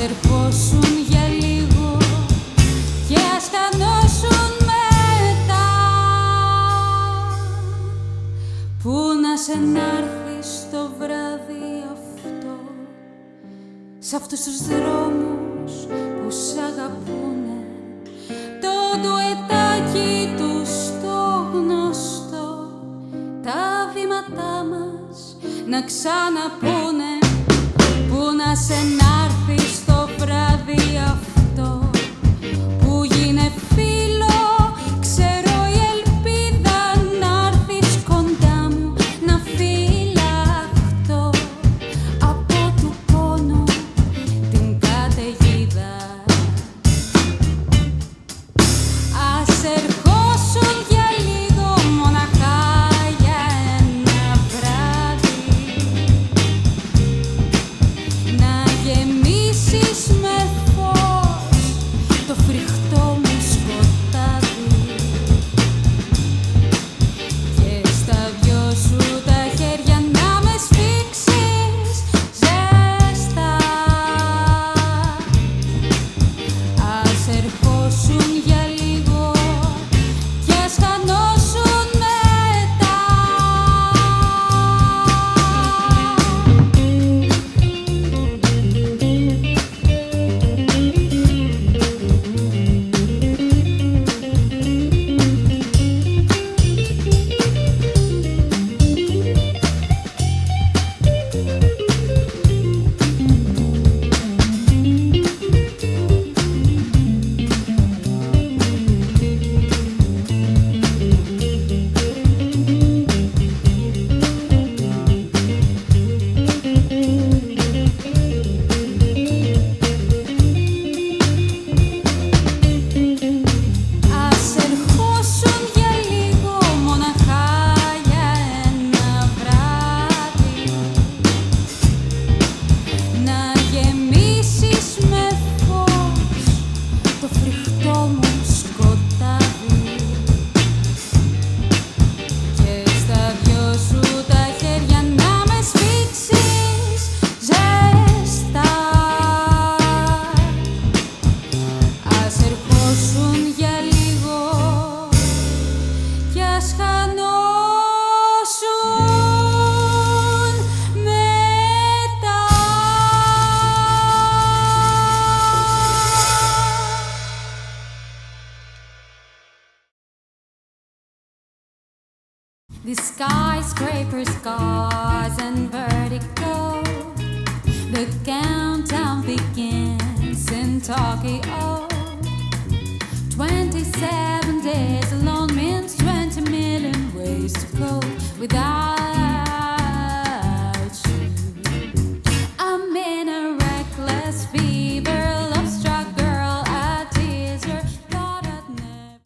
ερχόσουν για λίγο και ας χανώσουν μετά. Πού να σε να'ρθεις το βράδυ αυτό, σ' αυτούς τους δρόμους που σ' αγαπούνε, το ντουετάκι τους το γνωστό, τα βήματά μας να ξαναπούνε. Πού να σε να'ρθεις το βράδυ αυτό που γίνε φίλο, ξέρω η ελπίδα να'ρθεις κοντά μου να φυλαχτώ από του πόνου την καταιγίδα. Ας ερχόσουν για λίγο μοναχά για ένα βράδυ, να γεμίσεις με φως το φρικτό μου σκοτάδι και στα δυο σου τα χέρια να με σφίξεις ζεστά. Ας ερχόσουν για λίγο και ας χανώσουν μετά. Ας ερχόσουν για λίγο μοναχά για ένα βράδυ, να γεμίσεις με φως το φρικτό μου σκοτάδι και στα δυο σου τα χέρια να με σφίξεις ζεστά. Ας ερχόσουν για λίγο κι ας χανώσουν μετά. The skyscrapers, cars and vertigo, the countdown begins in Tokyo. 27 days alone means 20 million ways to go without